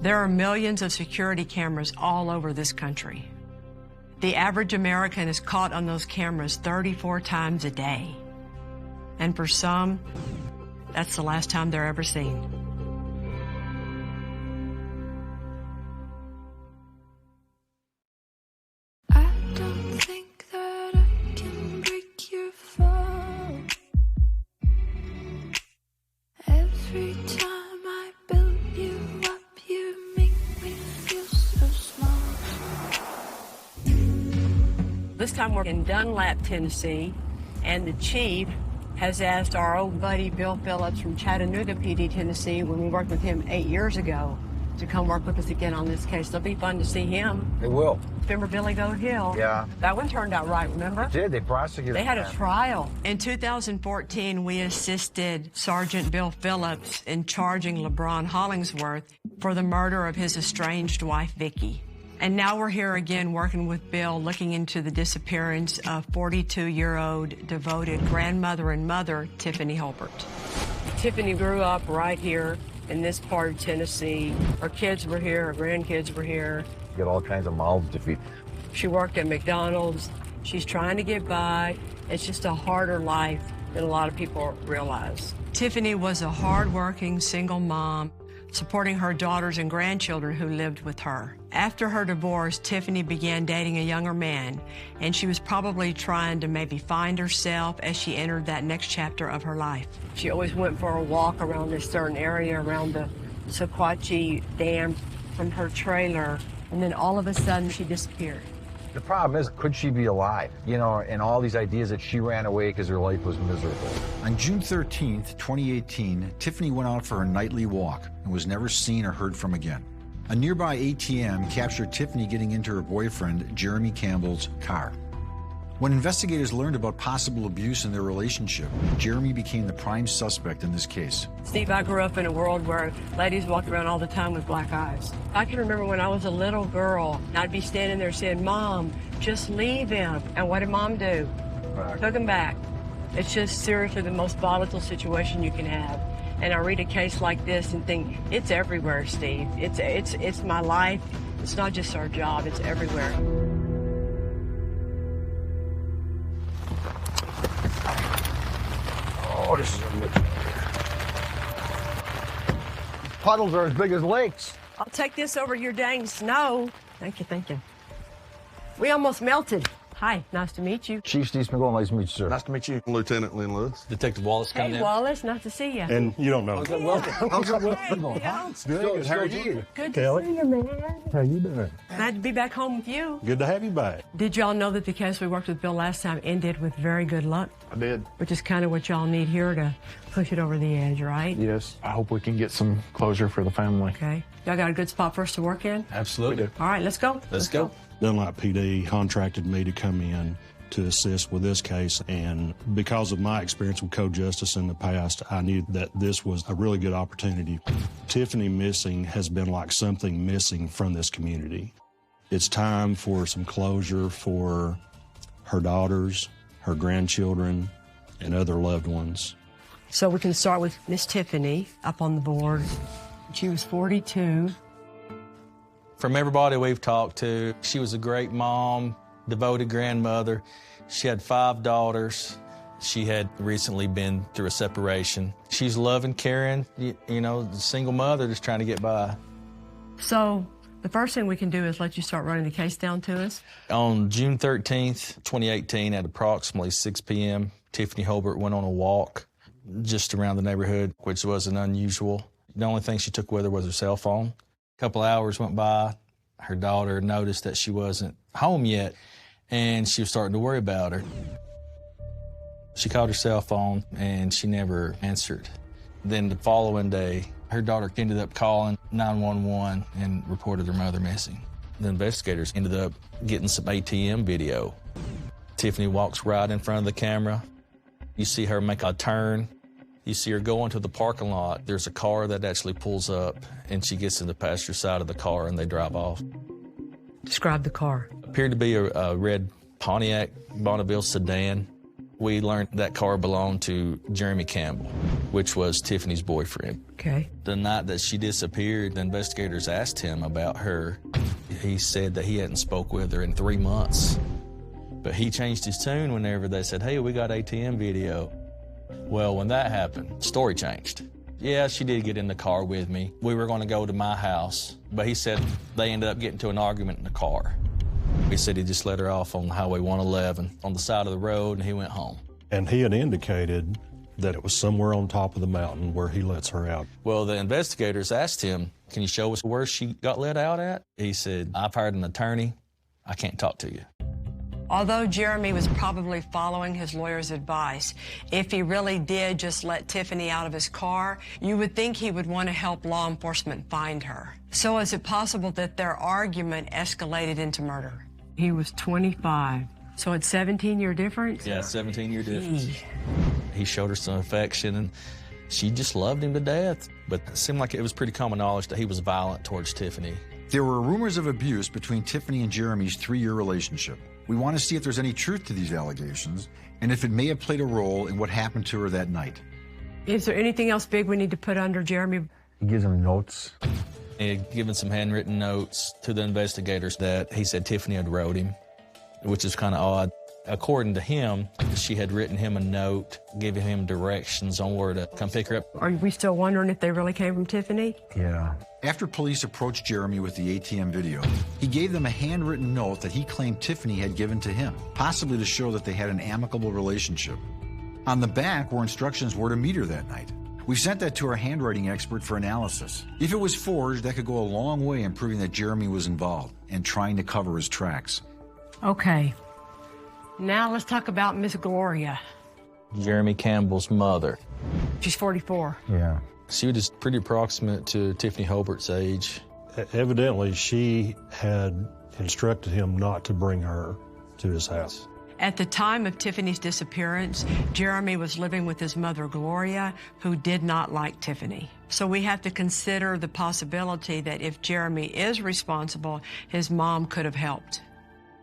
There are millions of security cameras all over this country. The average American is caught on those cameras 34 times a day. And for some, that's the last time they're ever seen. I don't think that I can break your fall. Every time I build you up, you make me feel so small. This time we're in Dunlap, Tennessee, and the chief has asked our old buddy Bill Phillips from Chattanooga PD, Tennessee, when we worked with him 8 years ago, to come work with us again on this case. It'll be fun to see him. It will. Remember Billy Goat Hill? Yeah. That one turned out right, remember? It did. They prosecuted They had a him. trial. In 2014, we assisted Sergeant Bill Phillips in charging LeBron Hollingsworth for the murder of his estranged wife, Vicki. And now we're here again working with Bill, looking into the disappearance of 42-year-old devoted grandmother and mother, Tiffany Holbert. Tiffany grew up right here in this part of Tennessee. Her kids were here, her grandkids were here. Get all kinds of mouths to feed. She worked at McDonald's. She's trying to get by. It's just a harder life than a lot of people realize. Tiffany was a hardworking single mom, supporting her daughters and grandchildren who lived with her. After her divorce, Tiffany began dating a younger man, and she was probably trying to maybe find herself as she entered that next chapter of her life. She always went for a walk around this certain area, around the Sequatchie Dam, from her trailer, and then all of a sudden she disappeared. The problem is, could she be alive? You know, and all these ideas that she ran away because her life was miserable. On June 13th, 2018, Tiffany went out for her nightly walk and was never seen or heard from again. A nearby ATM captured Tiffany getting into her boyfriend, Jeremy Campbell's, car. When investigators learned about possible abuse in their relationship, Jeremy became the prime suspect in this case. Steve, I grew up in a world where ladies walked around all the time with black eyes. I can remember when I was a little girl, I'd be standing there saying, "Mom, just leave him." And what did Mom do? Took him back. It's just seriously the most volatile situation you can have. And I read a case like this and think, it's everywhere, Steve. It's my life. It's not just our job, it's everywhere. Oh, this is a puddles are as big as lakes. I'll take this over your dang snow. Thank you, thank you. We almost melted. Hi, nice to meet you. Chief Steve McGowan, nice to meet you, sir. Nice to meet you, Lieutenant Lynn Lewis. Detective Wallace coming Hey, in. Wallace, nice to see you. And you don't know. Welcome. Good. How are you? Good Kelly? to see you, man. How you doing? Glad to be back home with you. Good to have you back. Did y'all know that the case we worked with Bill last time ended with very good luck? I did. Which is kind of what y'all need here to push it over the edge, right? Yes. I hope we can get some closure for the family. Okay. Y'all got a good spot for us to work in? Absolutely. All right, let's go. Let's go. Dunlap PD contracted me to come in to assist with this case, and because of my experience with co-justice in the past, I knew that this was a really good opportunity. Tiffany missing has been like something missing from this community. It's time for some closure for her daughters, her grandchildren, and other loved ones. So we can start with Miss Tiffany up on the board. She was 42. From everybody we've talked to, she was a great mom, devoted grandmother. She had 5 daughters. She had recently been through a separation. She's loving, caring, you know, single mother just trying to get by. So the first thing we can do is let you start running the case down to us. On June 13th, 2018, at approximately 6 p.m., Tiffany Holbert went on a walk just around the neighborhood, which wasn't unusual. The only thing she took with her was her cell phone. A couple hours went by. Her daughter noticed that she wasn't home yet, and she was starting to worry about her. She called her cell phone, and she never answered. Then the following day, her daughter ended up calling 911 and reported her mother missing. The investigators ended up getting some ATM video. Tiffany walks right in front of the camera. You see her make a turn. You see her go into the parking lot. There's a car that actually pulls up, and she gets in the passenger side of the car, and they drive off. Describe the car. Appeared to be a red Pontiac Bonneville sedan. We learned that car belonged to Jeremy Campbell, which was Tiffany's boyfriend. Okay. The night that she disappeared, the investigators asked him about her. He said that he hadn't spoke with her in 3 months. But he changed his tune whenever they said, hey, we got ATM video. Well, when that happened, story changed. Yeah, she did get in the car with me. We were going to go to my house, but he said they ended up getting to an argument in the car. He said he just let her off on Highway 111 on the side of the road, and he went home. And he had indicated that it was somewhere on top of the mountain where he lets her out. Well, the investigators asked him, can you show us where she got let out at? He said, I've hired an attorney. I can't talk to you. Although Jeremy was probably following his lawyer's advice, if he really did just let Tiffany out of his car, you would think he would want to help law enforcement find her. So is it possible that their argument escalated into murder? He was 25, so it's 17-year difference? Yeah, 17-year difference. He showed her some affection, and she just loved him to death. But it seemed like it was pretty common knowledge that he was violent towards Tiffany. There were rumors of abuse between Tiffany and Jeremy's 3-year relationship. We want to see if there's any truth to these allegations and if it may have played a role in what happened to her that night. Is there anything else big we need to put under Jeremy? He gives him notes. He had given some handwritten notes to the investigators that he said Tiffany had wrote him, which is kind of odd. According to him, she had written him a note, giving him directions on where to come pick her up. Are we still wondering if they really came from Tiffany? Yeah. After police approached Jeremy with the ATM video, he gave them a handwritten note that he claimed Tiffany had given to him, possibly to show that they had an amicable relationship. On the back were instructions where to meet her that night. We sent that to our handwriting expert for analysis. If it was forged, that could go a long way in proving that Jeremy was involved and trying to cover his tracks. Okay. Now let's talk about Miss Gloria. Jeremy Campbell's mother. She's 44. Yeah. She was pretty approximate to Tiffany Holbert's age. Evidently, she had instructed him not to bring her to his house. At the time of Tiffany's disappearance, Jeremy was living with his mother, Gloria, who did not like Tiffany. So we have to consider the possibility that if Jeremy is responsible, his mom could have helped.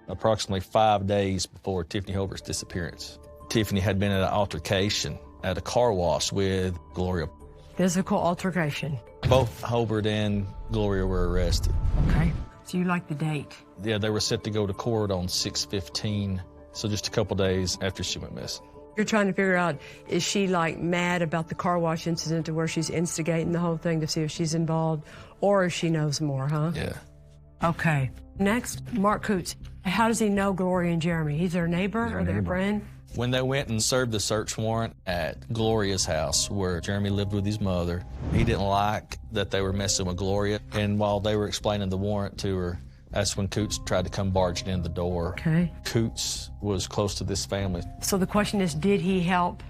Approximately 5 days before Tiffany Holbert's disappearance, Tiffany had been in an altercation at a car wash with Gloria. Physical altercation. Both Holbert and Gloria were arrested. Okay. So you like the date? Yeah, they were set to go to court on 6/15, so just a couple days after she went missing. You're trying to figure out, is she like mad about the car wash incident to where she's instigating the whole thing to see if she's involved, or if she knows more, huh? Yeah. Okay. Next, Mark Coots. How does he know Gloria and Jeremy? He's their neighbor or their friend? When they went and served the search warrant at Gloria's house, where Jeremy lived with his mother, he didn't like that they were messing with Gloria. And while they were explaining the warrant to her, that's when Coots tried to come barging in the door. Okay. Coots was close to this family. So the question is, did he help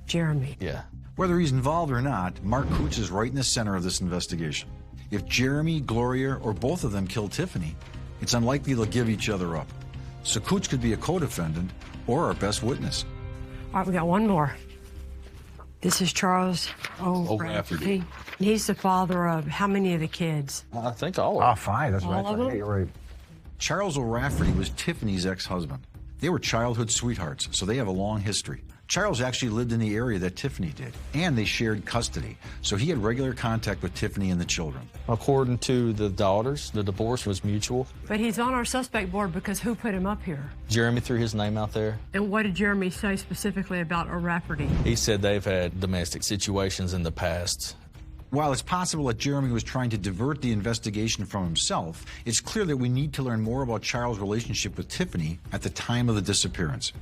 Jeremy? Yeah. Whether he's involved or not, Mark Coots is right in the center of this investigation. If Jeremy, Gloria, or both of them killed Tiffany, it's unlikely they'll give each other up. So Coots could be a co-defendant or our best witness. All right, we got one more. This is Charles O'Rafferty. He's the father of how many of the kids? I think all of Oh, them. 5. That's right. All of them? Hey, right. Charles O'Rafferty was Tiffany's ex-husband. They were childhood sweethearts, so they have a long history. Charles actually lived in the area that Tiffany did, and they shared custody, so he had regular contact with Tiffany and the children. According to the daughters, the divorce was mutual. But he's on our suspect board because who put him up here? Jeremy threw his name out there. And what did Jeremy say specifically about O'Rafferty? He said they've had domestic situations in the past. While it's possible that Jeremy was trying to divert the investigation from himself, it's clear that we need to learn more about Charles' relationship with Tiffany at the time of the disappearance.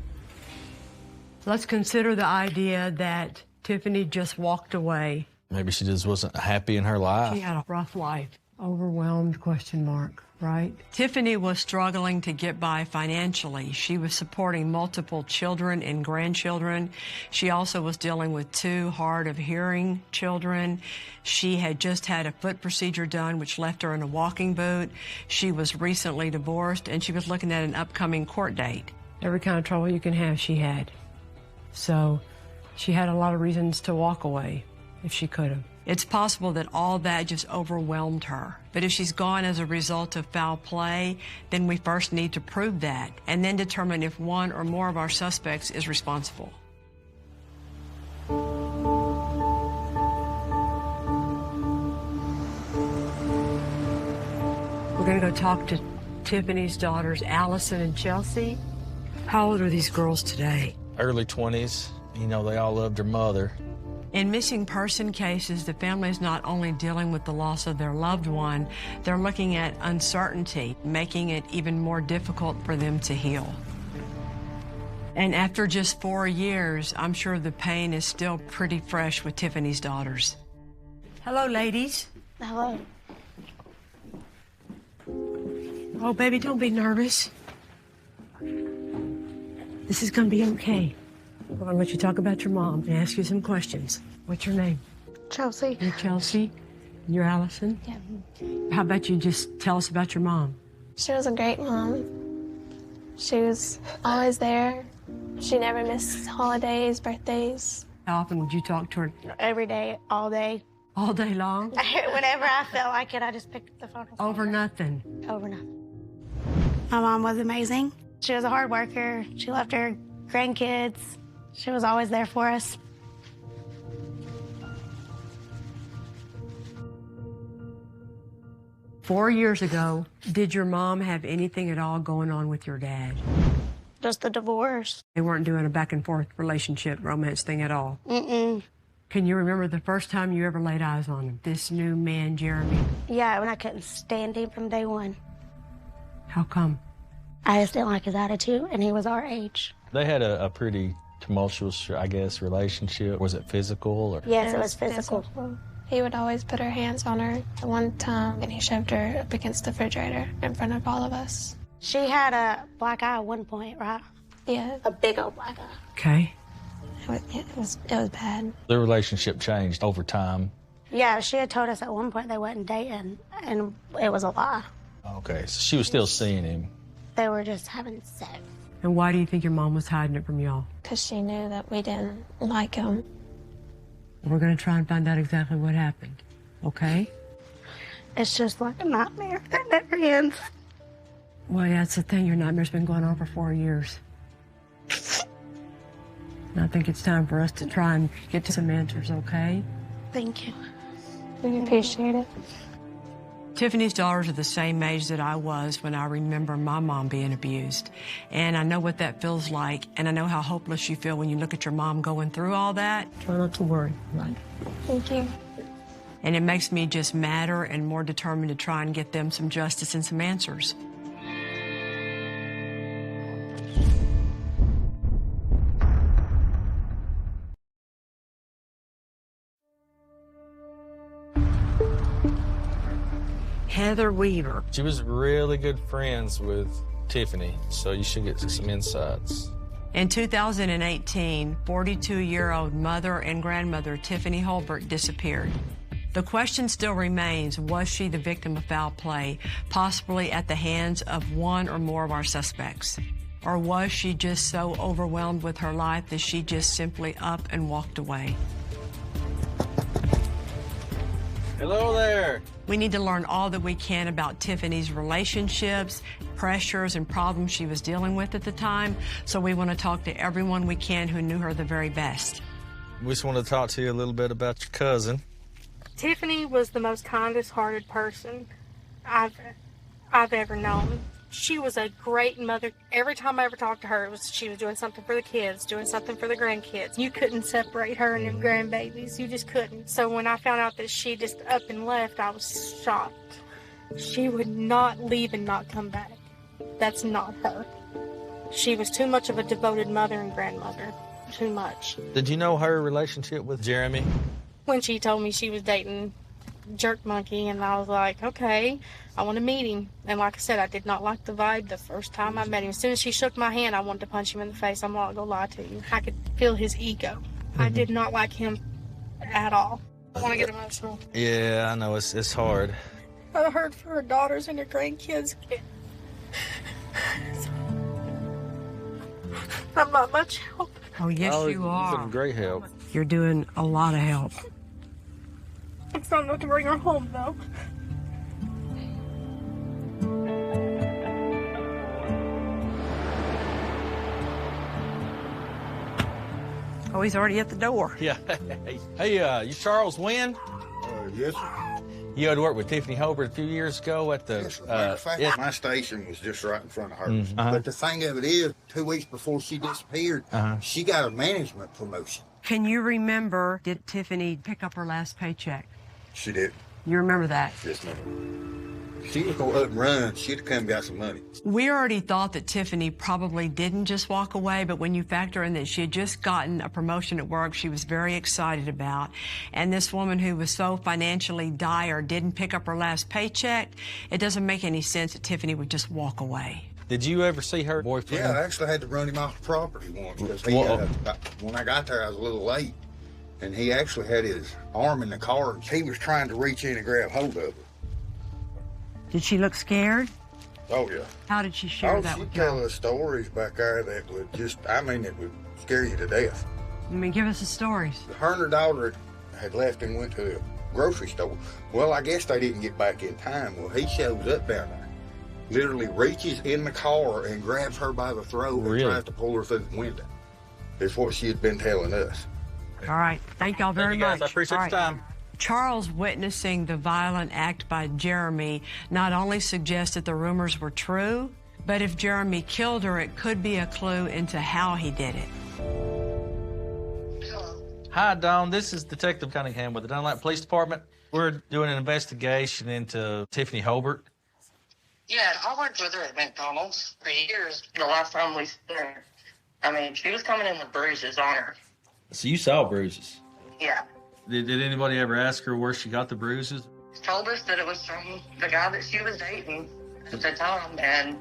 Let's consider the idea that Tiffany just walked away. Maybe she just wasn't happy in her life. She had a rough life. Overwhelmed, question mark, right? Tiffany was struggling to get by financially. She was supporting multiple children and grandchildren. She also was dealing with 2 hard of hearing children. She had just had a foot procedure done, which left her in a walking boot. She was recently divorced, and she was looking at an upcoming court date. Every kind of trouble you can have, she had. So she had a lot of reasons to walk away if she could have. It's possible that all that just overwhelmed her. But if she's gone as a result of foul play, then we first need to prove that and then determine if one or more of our suspects is responsible. We're going to go talk to Tiffany's daughters, Allison and Chelsea. How old are these girls today? Early 20s. You know, they all loved their mother. In missing person cases, the family is not only dealing with the loss of their loved one, they're looking at uncertainty, making it even more difficult for them to heal. And after just 4 years, I'm sure the pain is still pretty fresh with Tiffany's daughters. Hello, ladies. Hello. Oh, baby, don't be nervous. This is gonna be okay. I'm gonna let you talk about your mom and ask you some questions. What's your name? Chelsea. You're Chelsea. You're Allison. Yeah. How about you just tell us about your mom? She was a great mom. She was always there. She never missed holidays, birthdays. How often would you talk to her? Every day, all day. All day long? Whenever I felt like it, I just picked up the phone. Over nothing. Over nothing. My mom was amazing. She was a hard worker. She loved her grandkids. She was always there for us. Four years ago, did your mom have anything at all going on with your dad? Just the divorce. They weren't doing a back and forth relationship, romance thing at all? Mm-mm. Can you remember the first time you ever laid eyes on him? This new man, Jeremy? Yeah, when I couldn't stand him from day one. How come? I just didn't like his attitude, and he was our age. They had a pretty tumultuous, I guess, relationship. Was it physical? Or? Yes, it was physical. He would always put her hands on her at one time, and he shoved her up against the refrigerator in front of all of us. She had a black eye at one point, right? Yeah. A big old black eye. Okay. It was bad. Their relationship changed over time. Yeah, she had told us at one point they wasn't dating, and it was a lie. Okay, so she was still seeing him. They were just having sex. And why do you think your mom was hiding it from y'all? Because she knew that we didn't like him. We're going to try and find out exactly what happened, okay? It's just like a nightmare that never ends. Well, yeah, it's the thing. Your nightmare's been going on for 4 years. And I think it's time for us to try and get to some answers, okay? Thank you. We appreciate it. Tiffany's daughters are the same age that I was when I remember my mom being abused. And I know what that feels like, and I know how hopeless you feel when you look at your mom going through all that. Try not to worry, right? Thank you. And it makes me just madder and more determined to try and get them some justice and some answers. Heather Weaver. She was really good friends with Tiffany, so you should get some insights. In 2018, 42-year-old mother and grandmother Tiffany Holbert disappeared. The question still remains, was she the victim of foul play, possibly at the hands of one or more of our suspects? Or was she just so overwhelmed with her life that she just simply up and walked away? Hello there. We need to learn all that we can about Tiffany's relationships, pressures, and problems she was dealing with at the time, so we want to talk to everyone we can who knew her the very best. We just want to talk to you a little bit about your cousin. Tiffany was the most kindest-hearted person I've ever known. She was a great mother. Every time I ever talked to her, she was doing something for the kids, doing something for the grandkids. You couldn't separate her and them grandbabies. You just couldn't. So when I found out that she just up and left, I was shocked. She would not leave and not come back. That's not her. She was too much of a devoted mother and grandmother. Too much. Did you know her relationship with Jeremy? When she told me she was dating Jerk Monkey, and I was like, okay, I want to meet him. And like I said, I did not like the vibe the first time I met him. As soon as she shook my hand, I wanted to punch him in the face. I'm not gonna lie to you. I could feel his ego. I did not like him at all. I want to get emotional. Yeah, I know, it's hard. I heard for her daughters and her grandkids. I'm not much help. Oh, yes, you You've are. been great help. You're doing a lot of help. It's not enough to bring her home, though. Oh, he's already at the door. Yeah. Hey, you Charles Wynn? Yes, sir. You had worked with Tiffany Hobart a few years ago at the... Yes, sir. Matter of fact, my station was just right in front of hers. But the thing of it is, 2 weeks before she disappeared, she got a management promotion. Can you remember, did Tiffany pick up her last paycheck? She did. You remember that? Yes, ma'am. She was going to up and run. She'd have come and got some money. We already thought that Tiffany probably didn't just walk away, but when you factor in that she had just gotten a promotion at work she was very excited about, and this woman who was so financially dire didn't pick up her last paycheck, it doesn't make any sense that Tiffany would just walk away. Did you ever see her boyfriend? Yeah, I actually had to run him off the property once because he, when I got there, I was a little late, and he actually had his arm in the car. He was trying to reach in and grab hold of it. Did she look scared? Oh, yeah. How did she share that with she'd you? tell us stories back there that would just, it would scare you to death. I mean, give us the stories. Her and her daughter had left and went to the grocery store. Well, I guess they didn't get back in time. Well, he shows up down there, literally reaches in the car and grabs her by the throat and tries to pull her through the window. That's what she had been telling us. All right. Thank y'all very much. Guys. I appreciate your time. Charles witnessing the violent act by Jeremy not only suggests that the rumors were true, but if Jeremy killed her, it could be a clue into how he did it. Hi, Dawn. This is Detective Cunningham with the Dunlap Police Department. We're doing an investigation into Tiffany Hobart. Yeah, I worked with her at McDonald's for years. The last time we seen her, I mean, she was coming in with bruises on her. So you saw bruises? Yeah. Did anybody ever ask her where she got the bruises? She told us that it was from the guy that she was dating at the time, and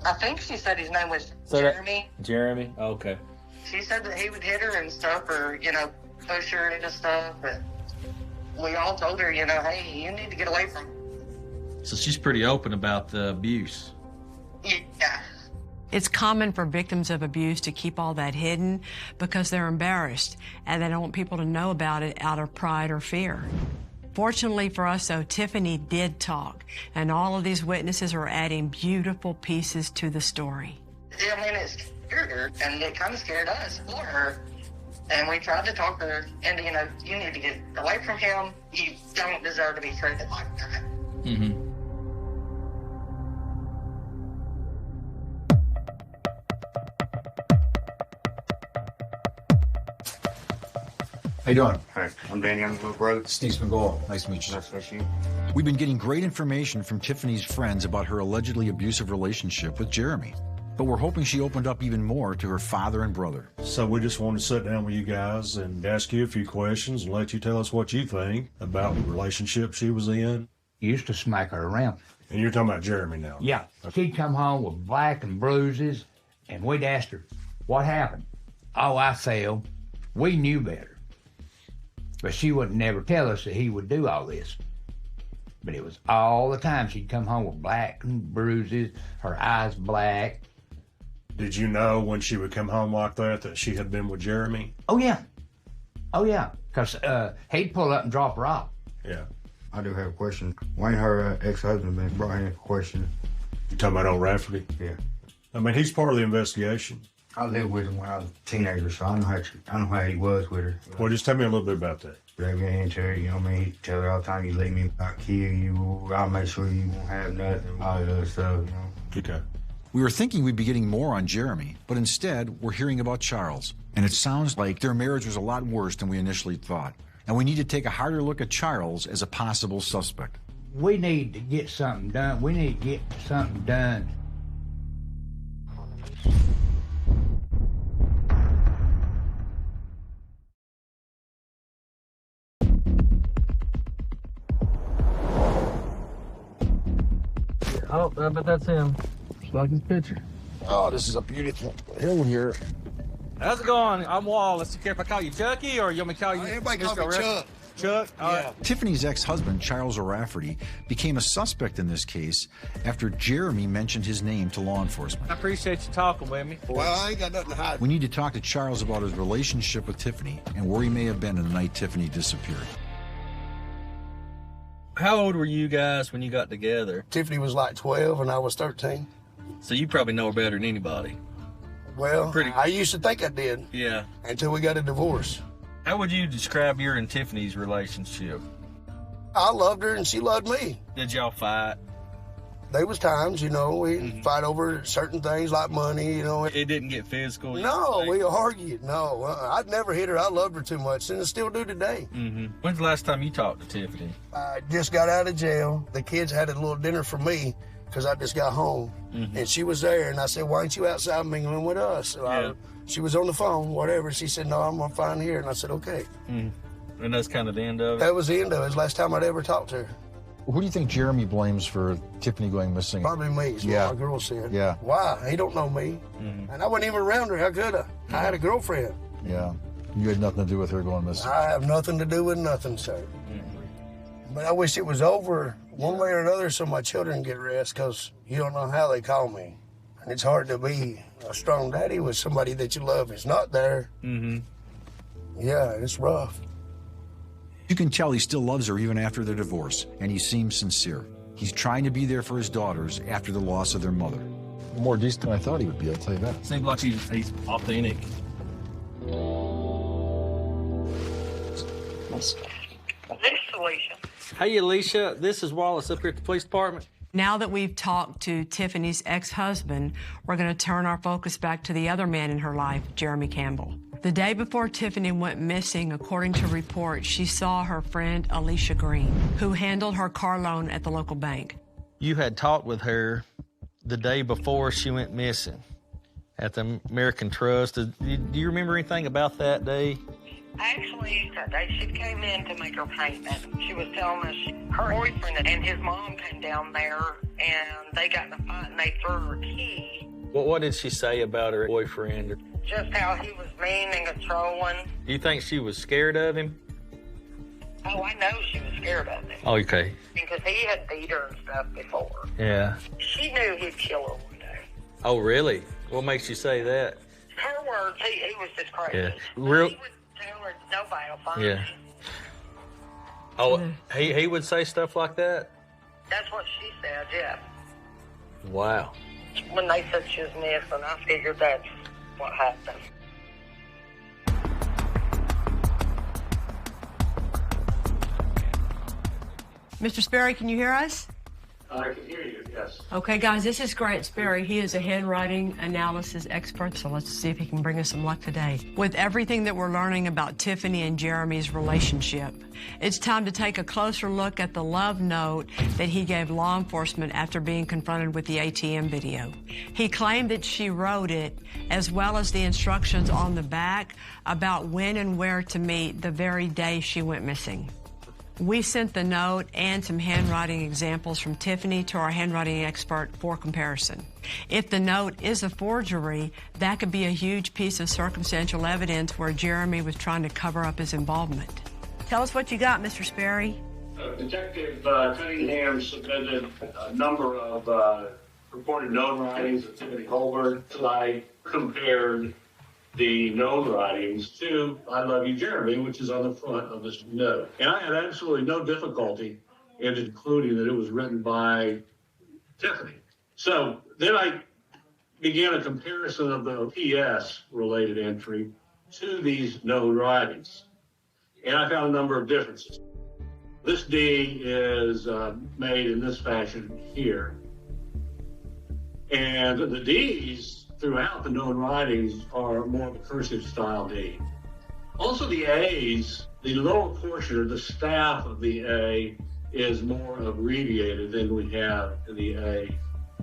I think she said his name was Jeremy. Jeremy? Okay. She said that he would hit her and stuff, or, push her into stuff, but we all told her, hey, you need to get away from him. So she's pretty open about the abuse. Yeah. It's common for victims of abuse to keep all that hidden because they're embarrassed and they don't want people to know about it out of pride or fear. Fortunately for us, though, Tiffany did talk, and all of these witnesses are adding beautiful pieces to the story. I mean, it scared her, and it kind of scared us for her. And we tried to talk her into, you need to get away from him. You don't deserve to be treated like that. Mm-hmm. How you doing? Hey, I'm Danny. I'm little brother. Steve McGold. Nice to meet you. Nice to meet you. We've been getting great information from Tiffany's friends about her allegedly abusive relationship with Jeremy, but we're hoping she opened up even more to her father and brother. So we just wanted to sit down with you guys and ask you a few questions and let you tell us what you think about the relationship she was in. Used to smack her around. And you're talking about Jeremy now? Yeah. She'd come home with black and bruises, and we'd ask her, what happened? Oh, I fell. We knew better. But she would never tell us that he would do all this. But it was all the time she'd come home with black and bruises, her eyes black. Did you know when she would come home like that she had been with Jeremy? Oh, yeah. Oh, yeah. Because he'd pull up and drop her off. Yeah. I do have a question. Wayne, her ex-husband, been brought in for question. You talking about old Rafferty? Yeah. I mean, he's part of the investigation. I lived with him when I was a teenager, so I know how he was with her. Well, just tell me a little bit about that. Drag me into her, he'd tell her all the time, you leave me, I'll kill you, I'll make sure you won't have nothing, all that other stuff, Okay. We were thinking we'd be getting more on Jeremy, but instead we're hearing about Charles. And it sounds like their marriage was a lot worse than we initially thought. And we need to take a harder look at Charles as a possible suspect. We need to get something done. We need to get something done. Oh, I bet that's him. Just like his picture. Oh, this is a beautiful hill here. How's it going? I'm Wallace. You care if I call you Chucky or you want me to call you? Everybody call me Chuck. Chuck? All right. Tiffany's ex-husband, Charles O'Rafferty, became a suspect in this case after Jeremy mentioned his name to law enforcement. I appreciate you talking with me. Well, I ain't got nothing to hide. We need to talk to Charles about his relationship with Tiffany and where he may have been the night Tiffany disappeared. How old were you guys when you got together? Tiffany was like 12 and I was 13. So you probably know her better than anybody. Well, I used to think I did. Yeah. Until we got a divorce. How would you describe your and Tiffany's relationship? I loved her and she loved me. Did y'all fight? There was times, we'd fight over certain things like money, It didn't get physical? No, we argued. No, I'd never hit her. I loved her too much, and I still do today. When's the last time you talked to Tiffany? I just got out of jail. The kids had a little dinner for me because I just got home, and she was there, and I said, why aren't you outside mingling with us? So she was on the phone, whatever. She said, no, I'm going to find here, and I said, okay. And that's kind of the end of it? That was the end of it. It was the last time I'd ever talked to her. Who do you think Jeremy blames for Tiffany going missing? Probably me, is what my girl said. Yeah. Why? He don't know me. And I wasn't even around her. How could I? I had a girlfriend. Yeah. You had nothing to do with her going missing. I have nothing to do with nothing, sir. But I wish it was over one way or another so my children get rest, because you don't know how they call me. And it's hard to be a strong daddy with somebody that you love is not there. Yeah, it's rough. You can tell he still loves her even after their divorce, and he seems sincere. He's trying to be there for his daughters after the loss of their mother. More decent than I thought he would be, I'll tell you that. Seems like he's authentic. This is Alicia. Hey, Alicia. This is Wallace up here at the police department. Now that we've talked to Tiffany's ex-husband, we're going to turn our focus back to the other man in her life, Jeremy Campbell. The day before Tiffany went missing, according to reports, she saw her friend Alicia Green, who handled her car loan at the local bank. You had talked with her the day before she went missing at the American Trust. Do you remember anything about that day? Actually, that day she came in to make her payment. She was telling us her boyfriend and his mom came down there, and they got in a fight and they threw her key. What did she say about her boyfriend? Just how he was mean and controlling. Do you think she was scared of him? Oh, I know she was scared of him. Oh, okay. Because he had beat her and stuff before. Yeah. She knew he'd kill her one day. Oh, really? What makes you say that? Her words, he was just crazy. Yeah. He would tell her nobody will find Yeah. me. Oh, he would say stuff like that? That's what she said, yeah. Wow. When they said she was missing, I figured that's what happened. Mr. Sperry, can you hear us? I can hear you, yes. Okay, guys, this is Grant Sperry. He is a handwriting analysis expert, so let's see if he can bring us some luck today. With everything that we're learning about Tiffany and Jeremy's relationship, it's time to take a closer look at the love note that he gave law enforcement after being confronted with the ATM video. He claimed that she wrote it, as well as the instructions on the back about when and where to meet the very day she went missing. We sent the note and some handwriting examples from Tiffany to our handwriting expert for comparison. If the note is a forgery, that could be a huge piece of circumstantial evidence where Jeremy was trying to cover up his involvement. Tell us what you got, Mr. Sperry. Detective Cunningham submitted a number of reported known writings of Tiffany Holbert. I compared the known writings to I Love You, Jeremy, which is on the front of this note. And I had absolutely no difficulty in concluding that it was written by Tiffany. So then I began a comparison of the PS related entry to these known writings. And I found a number of differences. This D is made in this fashion here. And the D's throughout the known writings are more of a cursive style D. Also the A's, the lower portion of the staff of the A is more abbreviated than we have in the A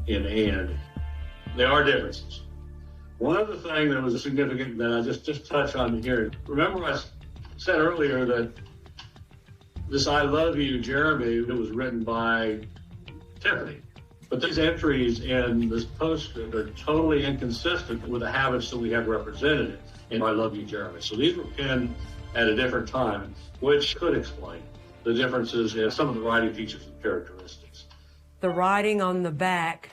in and. There are differences. One other thing that was significant that I just touch on here, remember I said earlier that this I Love You, Jeremy, that was written by Tiffany. But these entries in this postscript are totally inconsistent with the habits that we have represented in I Love You, Jeremy. So these were penned at a different time, which could explain the differences in some of the writing features and characteristics. The writing on the back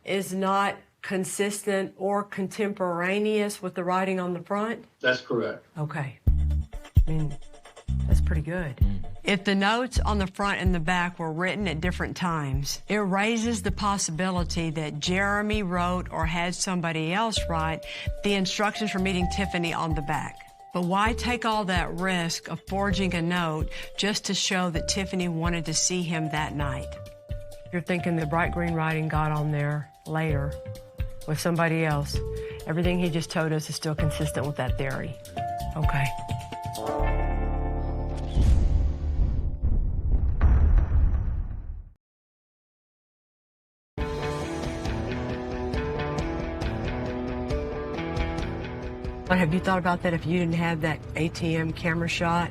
is not consistent or contemporaneous with the writing on the front? That's correct. Okay. I mean, that's pretty good. If the notes on the front and the back were written at different times, it raises the possibility that Jeremy wrote or had somebody else write the instructions for meeting Tiffany on the back. But why take all that risk of forging a note just to show that Tiffany wanted to see him that night? You're thinking the bright green writing got on there later with somebody else. Everything he just told us is still consistent with that theory. Okay. But have you thought about that if you didn't have that ATM camera shot,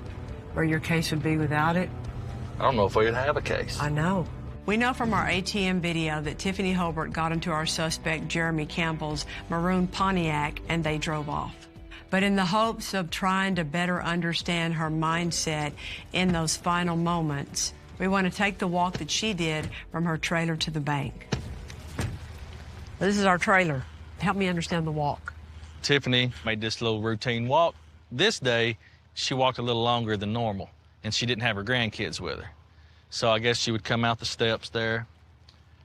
where your case would be without it? I don't know if we'd have a case. I know. We know from our ATM video that Tiffany Hobart got into our suspect Jeremy Campbell's maroon Pontiac and they drove off. But in the hopes of trying to better understand her mindset in those final moments, we want to take the walk that she did from her trailer to the bank. This is our trailer. Help me understand the walk. Tiffany made this little routine walk. This day, she walked a little longer than normal, and she didn't have her grandkids with her. So I guess she would come out the steps there.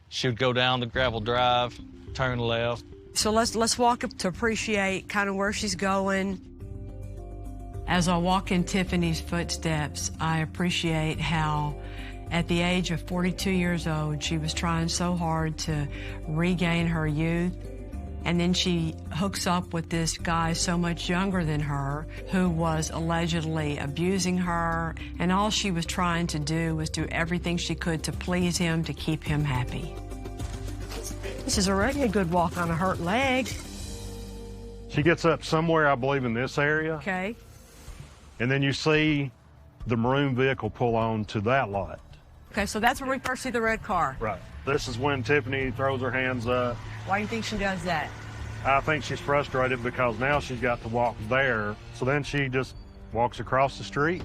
She would go down the gravel drive, turn left. So let's walk up to appreciate kind of where she's going. As I walk in Tiffany's footsteps, I appreciate how at the age of 42 years old, she was trying so hard to regain her youth. And then she hooks up with this guy so much younger than her who was allegedly abusing her. And all she was trying to do was do everything she could to please him, to keep him happy. This is already a good walk on a hurt leg. She gets up somewhere, I believe, in this area. Okay. And then you see the maroon vehicle pull on to that lot. Okay, so that's where we first see the red car. Right. This is when Tiffany throws her hands up. Why do you think she does that? I think she's frustrated because now she's got to walk there. So then she just walks across the street.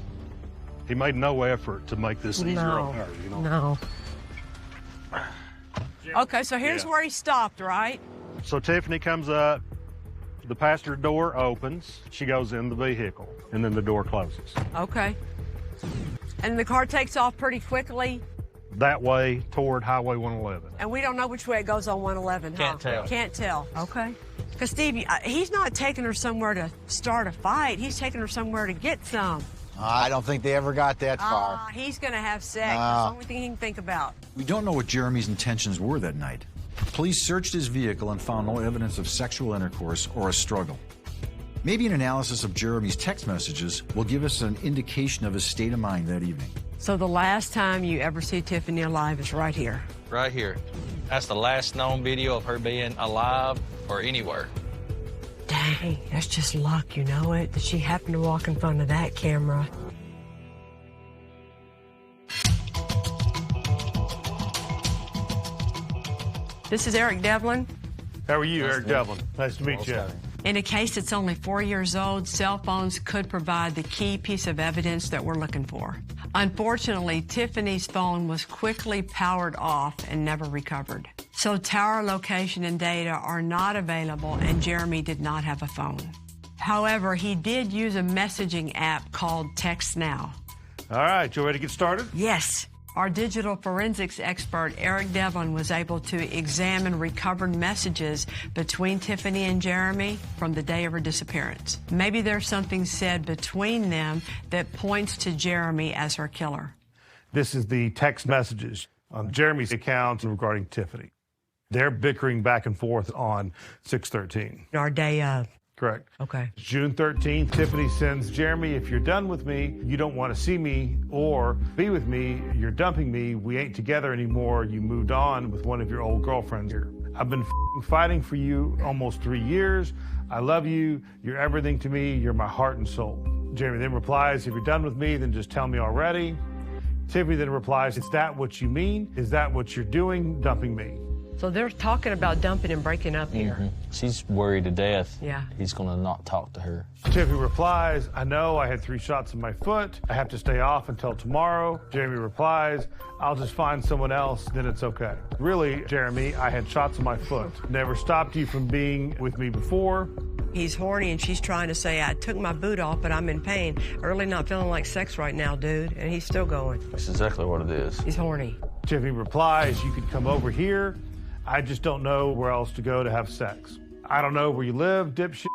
He made no effort to make this easier on her, you know? No. Okay, so here's where he stopped, right? So Tiffany comes up, the passenger door opens, she goes in the vehicle, and then the door closes. Okay. And the car takes off pretty quickly? That way toward Highway 111. And we don't know which way it goes on 111, huh? Can't tell. Can't tell. Okay. Because, Steve, he's not taking her somewhere to start a fight. He's taking her somewhere to get some. I don't think they ever got that far. He's going to have sex. That's the only thing he can think about. We don't know what Jeremy's intentions were that night. Police searched his vehicle and found no evidence of sexual intercourse or a struggle. Maybe an analysis of Jeremy's text messages will give us an indication of his state of mind that evening. So the last time you ever see Tiffany alive is right here. Right here. That's the last known video of her being alive or anywhere. Dang, that's just luck, you know it? That she happened to walk in front of that camera. This is Eric Devlin. How are you, Eric Devlin? Nice to meet you. In a case that's only 4 years old, cell phones could provide the key piece of evidence that we're looking for. Unfortunately, Tiffany's phone was quickly powered off and never recovered. So tower location and data are not available, and Jeremy did not have a phone. However, he did use a messaging app called Text Now. All right, you ready to get started? Yes. Our digital forensics expert, Eric Devlin, was able to examine recovered messages between Tiffany and Jeremy from the day of her disappearance. Maybe there's something said between them that points to Jeremy as her killer. This is the text messages on Jeremy's account regarding Tiffany. They're bickering back and forth on 6/13. Our day of. Correct. Okay. June 13th, Tiffany sends Jeremy, if you're done with me, you don't want to see me or be with me, you're dumping me, we ain't together anymore, you moved on with one of your old girlfriends here. I've been fighting for you almost 3 years. I love you. You're everything to me. You're my heart and soul. Jeremy then replies, if you're done with me, then just tell me already. Tiffany then replies, is that what you mean? Is that what you're doing, dumping me? So they're talking about dumping and breaking up here. Mm-hmm. She's worried to death. Yeah. He's going to not talk to her. Tiffany replies, I know I had 3 shots in my foot. I have to stay off until tomorrow. Jeremy replies, I'll just find someone else, then it's okay. Really, Jeremy, I had shots in my foot. Never stopped you from being with me before. He's horny and she's trying to say, I took my boot off, but I'm in pain. I really not feeling like sex right now, dude. And he's still going. That's exactly what it is. He's horny. Tiffany replies, you could come over here. I just don't know where else to go to have sex. I don't know where you live, dipshit.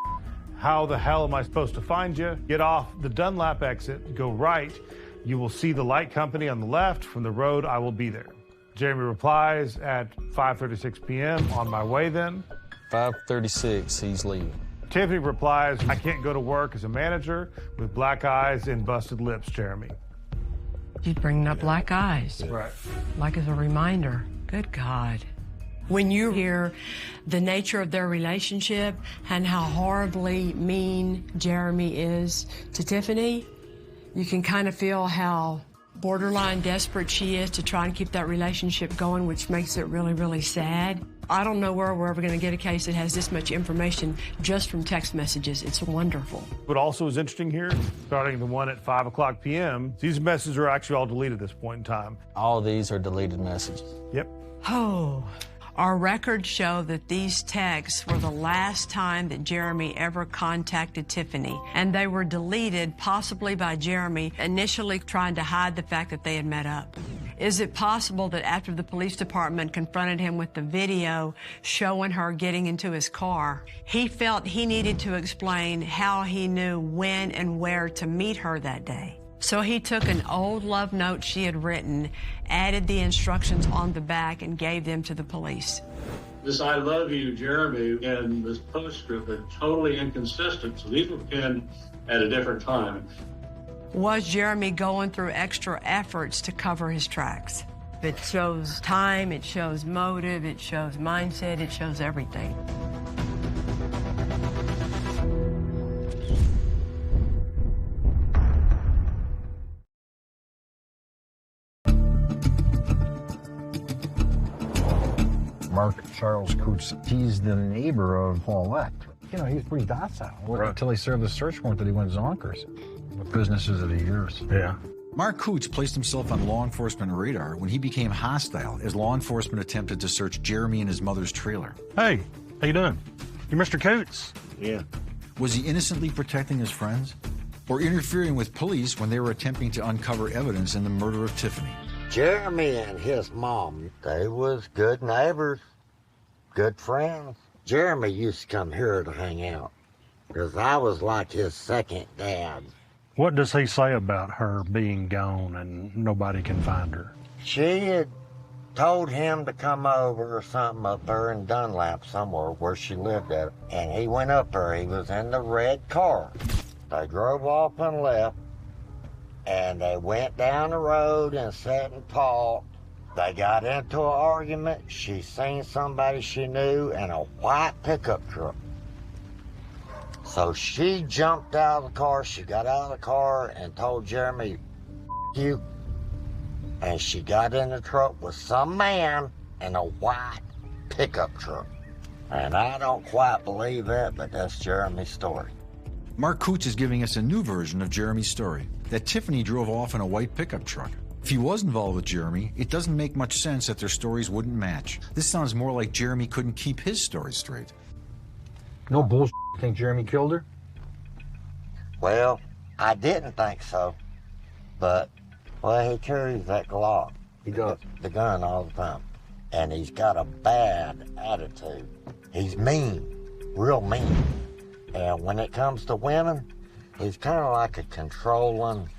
How the hell am I supposed to find you? Get off the Dunlap exit, go right. You will see the light company on the left. From the road, I will be there. Jeremy replies at 5:36 p.m. On my way then. 5:36, he's leaving. Tiffany replies, I can't go to work as a manager with black eyes and busted lips, Jeremy. She's bringing up black eyes. Right. Like as a reminder. Good God. When you hear the nature of their relationship and how horribly mean Jeremy is to Tiffany, you can kind of feel how borderline desperate she is to try and keep that relationship going, which makes it really, really sad. I don't know where we're ever going to get a case that has this much information just from text messages. It's wonderful. What also is interesting here, starting the one at 5 o'clock p.m., these messages are actually all deleted at this point in time. All these are deleted messages. Yep. Oh. Our records show that these texts were the last time that Jeremy ever contacted Tiffany, and they were deleted possibly by Jeremy initially trying to hide the fact that they had met up. Is it possible that after the police department confronted him with the video showing her getting into his car, he felt he needed to explain how he knew when and where to meet her that day? So he took an old love note she had written, added the instructions on the back, and gave them to the police. This I love you, Jeremy, and this postscript are totally inconsistent, so these were penned at a different time. Was Jeremy going through extra efforts to cover his tracks? It shows time, it shows motive, it shows mindset, it shows everything. Mark Charles Coots, he's the neighbor of Paulette. You know, he's pretty docile. Right. Until he served the search warrant that he went zonkers. What businesses of the years. Yeah. Mark Coots placed himself on law enforcement radar when he became hostile as law enforcement attempted to search Jeremy and his mother's trailer. Hey, how you doing? You're Mr. Coots? Yeah. Was he innocently protecting his friends? Or interfering with police when they were attempting to uncover evidence in the murder of Tiffany? Jeremy and his mom, they was good neighbors, good friends. Jeremy used to come here to hang out, because I was like his second dad. What does he say about her being gone and nobody can find her? She had told him to come over or something up there in Dunlap somewhere where she lived at, and he went up there. He was in the red car. They drove off and left. And they went down the road and sat and talked. They got into an argument. She seen somebody she knew in a white pickup truck. So she jumped out of the car. She got out of the car and told Jeremy, you. And she got in the truck with some man in a white pickup truck. And I don't quite believe that, but that's Jeremy's story. Mark Coots is giving us a new version of Jeremy's story, that Tiffany drove off in a white pickup truck. If he was involved with Jeremy, it doesn't make much sense that their stories wouldn't match. This sounds more like Jeremy couldn't keep his story straight. No bullshit. You think Jeremy killed her? Well, I didn't think so. But, well, he carries that Glock. He does. The gun all the time. And he's got a bad attitude. He's mean, real mean. And when it comes to women, he's kind of like a controlling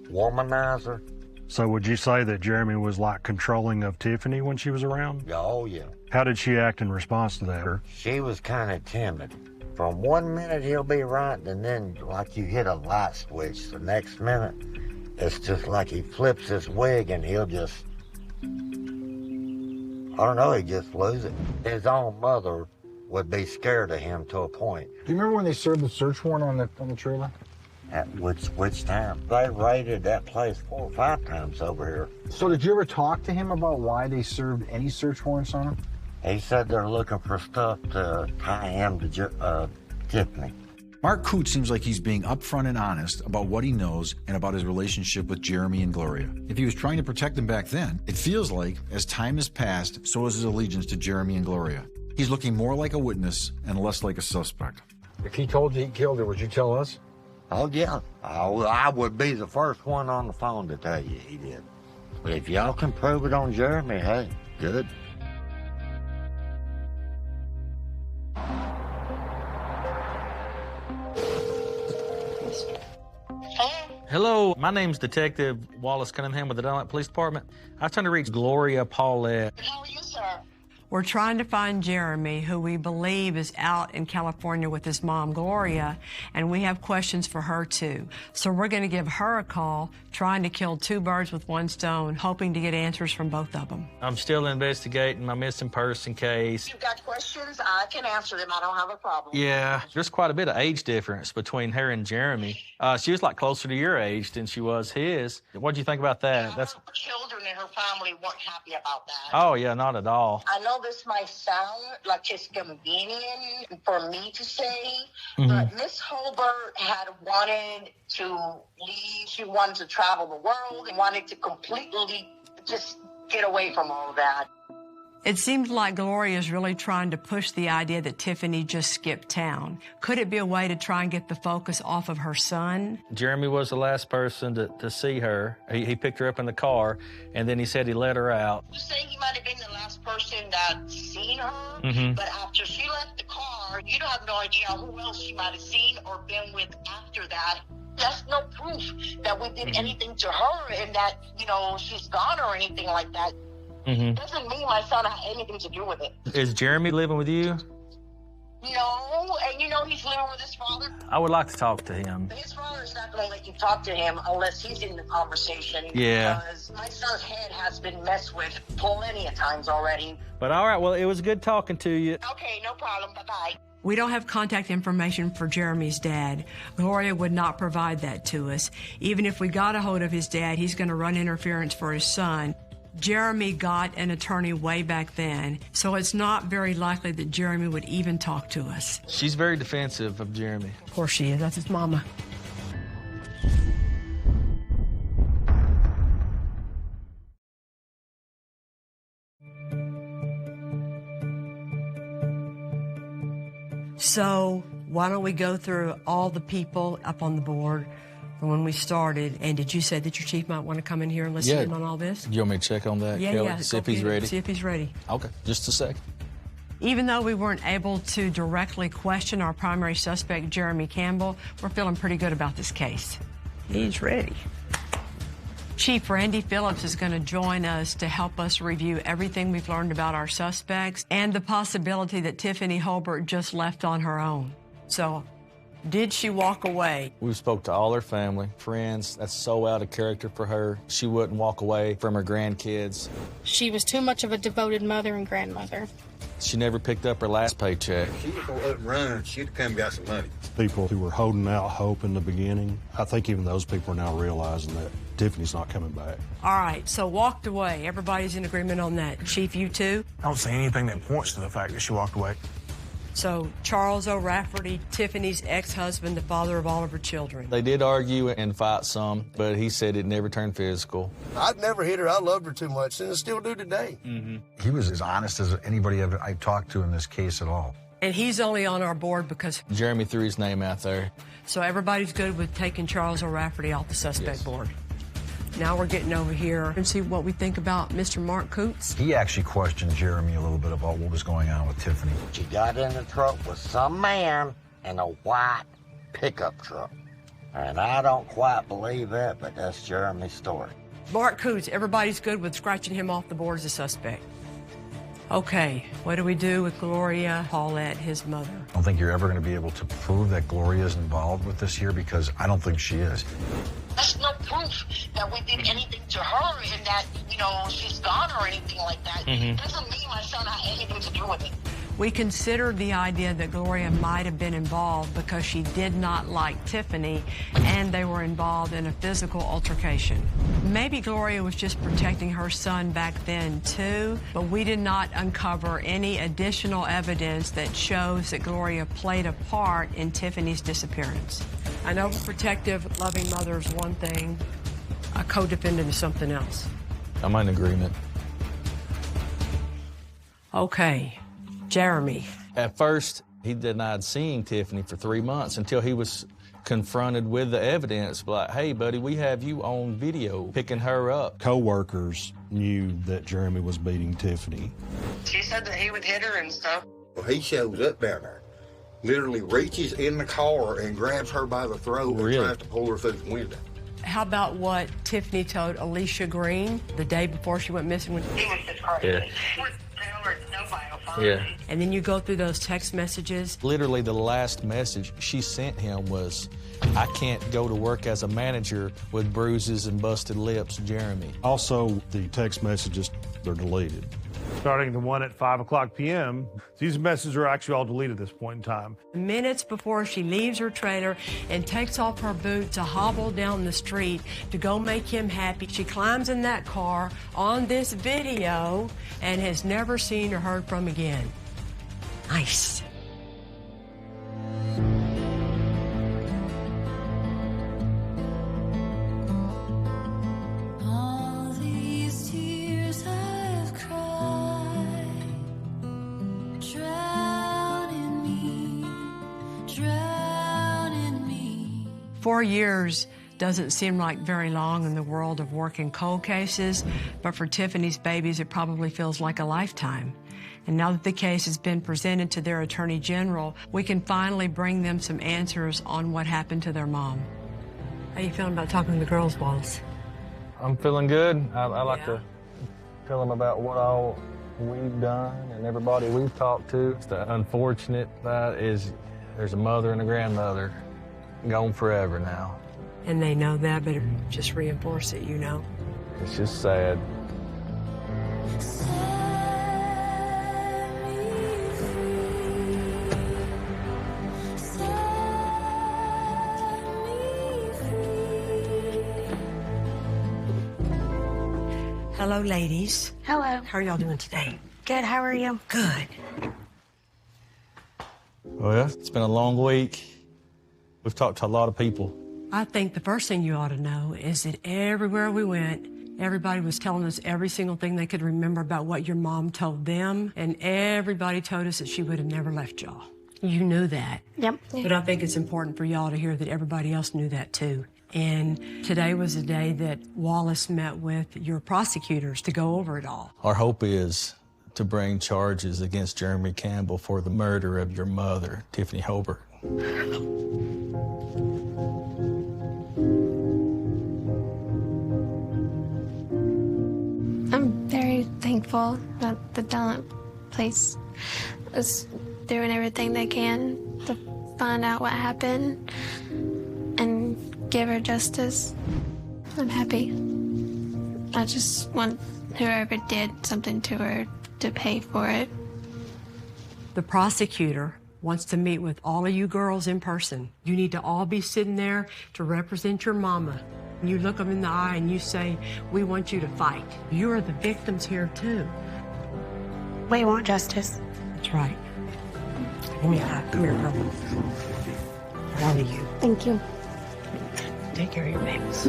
womanizer. So would you say that Jeremy was like controlling of Tiffany when she was around? Oh, yeah. How did she act in response to that? She was kind of timid. From 1 minute he'll be right, and then like you hit a light switch. The next minute, it's just like he flips his wig and he'll just, I don't know, he just lose it. His own mother would be scared of him to a point. Do you remember when they served the search warrant on the trailer? At which time? They raided that place 4 or 5 times over here. So did you ever talk to him about why they served any search warrants on him? He said they're looking for stuff to tie him to Tiffany. Mark Coots seems like he's being upfront and honest about what he knows and about his relationship with Jeremy and Gloria. If he was trying to protect them back then, it feels like, as time has passed, so is his allegiance to Jeremy and Gloria. He's looking more like a witness and less like a suspect. If he told you he killed her, would you tell us? Oh, yeah. I would be the first one on the phone to tell you he did. But if y'all can prove it on Jeremy, hey, good. Hello, my name's Detective Wallace Cunningham with the Dunlap Police Department. I was trying to reach Gloria Paulette. How are you, sir? We're trying to find Jeremy, who we believe is out in California with his mom, Gloria, and we have questions for her, too. So we're going to give her a call, trying to kill two birds with one stone, hoping to get answers from both of them. I'm still investigating my missing person case. You've got questions, I can answer them. I don't have a problem. Yeah, there's quite a bit of age difference between her and Jeremy. She was like closer to your age than she was his. What do you think about that? Her children and her family weren't happy about that. Oh, yeah, not at all. I know this might sound like it's convenient for me to say, Mm-hmm. but Miss Holbert had wanted to leave. She wanted to travel the world and wanted to completely just get away from all of that. It seems like Gloria is really trying to push the idea that Tiffany just skipped town. Could it be a way to try and get the focus off of her son? Jeremy was the last person to see her. He picked her up in the car, and then he said he let her out. You say he might have been the last person that seen her, Mm-hmm. but after she left the car, you don't have no idea who else she might have seen or been with after that. That's no proof that we did anything to her and that, she's gone or anything like that. Mm-hmm. Doesn't mean my son had anything to do with it. Is Jeremy living with you? No, and he's living with his father. I would like to talk to him. His father's not going to let you talk to him unless he's in the conversation. Yeah. Because my son's head has been messed with plenty of times already. But all right, well, it was good talking to you. Okay, no problem. Bye-bye. We don't have contact information for Jeremy's dad. Gloria would not provide that to us. Even if we got a hold of his dad, he's going to run interference for his son. Jeremy got an attorney way back then, so it's not very likely that Jeremy would even talk to us. She's very defensive of Jeremy. Of course she is. That's his mama. So why don't we go through all the people up on the board from when we started? And did you say that your chief might want to come in here and listen in on all this? Do you want me to check on that, Yeah, Kelly? yeah. See if he's ready? See if he's ready. Okay, just a second. Even though we weren't able to directly question our primary suspect, Jeremy Campbell, we're feeling pretty good about this case. He's ready. Chief Randy Phillips is going to join us to help us review everything we've learned about our suspects and the possibility that Tiffany Holbert just left on her own. So, did she walk away? We spoke to all her family, friends. That's so out of character for her. She wouldn't walk away from her grandkids. She was too much of a devoted mother and grandmother. She never picked up her last paycheck. She was going to let run. She'd have come and got some money. People who were holding out hope in the beginning, I think even those people are now realizing that Tiffany's not coming back. All right, so walked away. Everybody's in agreement on that. Chief, you too? I don't see anything that points to the fact that she walked away. So, Charles O'Rafferty, Tiffany's ex-husband, the father of all of her children. They did argue and fight some, but he said it never turned physical. I'd never hit her. I loved her too much, and I still do today. Mm-hmm. He was as honest as anybody I talked to in this case at all. And he's only on our board because Jeremy threw his name out there. So everybody's good with taking Charles O'Rafferty off the suspect board. Now we're getting over here and see what we think about Mr. Mark Coots. He actually questioned Jeremy a little bit about what was going on with Tiffany. She got in the truck with some man in a white pickup truck. And I don't quite believe it, but that's Jeremy's story. Mark Coots, everybody's good with scratching him off the board as a suspect. Okay, what do we do with Gloria Paulette, his mother? I don't think you're ever going to be able to prove that Gloria's involved with this here because I don't think she is. That's no proof that we did anything to her and that, she's gone or anything like that. Doesn't mean my son had anything to do with it. We considered the idea that Gloria might have been involved because she did not like Tiffany and they were involved in a physical altercation. Maybe Gloria was just protecting her son back then too, but we did not uncover any additional evidence that shows that Gloria played a part in Tiffany's disappearance. An overprotective, loving mother is one thing, a co-defendant is something else. I'm in agreement. Okay. Jeremy. At first, He denied seeing Tiffany for 3 months until he was confronted with the evidence, like, hey, buddy, we have you on video picking her up. Co-workers knew that Jeremy was beating Tiffany. She said that he would hit her and stuff. Well, he shows up down there, literally reaches in the car and grabs her by the throat and tries to pull her through the window. How about what Tiffany told Alicia Green the day before she went missing? He was just crazy. Yeah. He was no biopsy. Yeah. And then you go through those text messages. Literally, the last message she sent him was, I can't go to work as a manager with bruises and busted lips, Jeremy. Also, the text messages are deleted. Starting the one at 5:00 p.m., these messages are actually all deleted at this point in time. Minutes before she leaves her trailer and takes off her boot to hobble down the street to go make him happy, she climbs in that car on this video and has never seen or heard from again. Nice. All these tears I've cried, drown in me. 4 years doesn't seem like very long in the world of working cold cases, but for Tiffany's babies, it probably feels like a lifetime. And now that the case has been presented to their attorney general, we can finally bring them some answers on what happened to their mom. How you feeling about talking to the girls, Wallace? I'm feeling good. I like to tell them about what all we've done and everybody we've talked to. The unfortunate is there's a mother and a grandmother gone forever now. And they know that, but it just reinforce it, you know. It's just sad. Hello, ladies. Hello. How are y'all doing today? Good, how are you? Good. Well, it's been a long week. We've talked to a lot of people. I think the first thing you ought to know is that everywhere we went, everybody was telling us every single thing they could remember about what your mom told them, and everybody told us that she would have never left y'all. You knew that. Yep. But I think it's important for y'all to hear that everybody else knew that too. And today was the day that Wallace met with your prosecutors to go over it all. Our hope is to bring charges against Jeremy Campbell for the murder of your mother, Tiffany Hobart. I'm very thankful that the Dunlap place is doing everything they can to find out what happened and give her justice. I'm happy. I just want whoever did something to her to pay for it. The prosecutor wants to meet with all of you girls in person. You need to all be sitting there to represent your mama. You look them in the eye and you say, we want you to fight. You are the victims here too. We want justice. That's right. Give me a hug. Come here, girl. I love you. Thank you. Take care of your babies.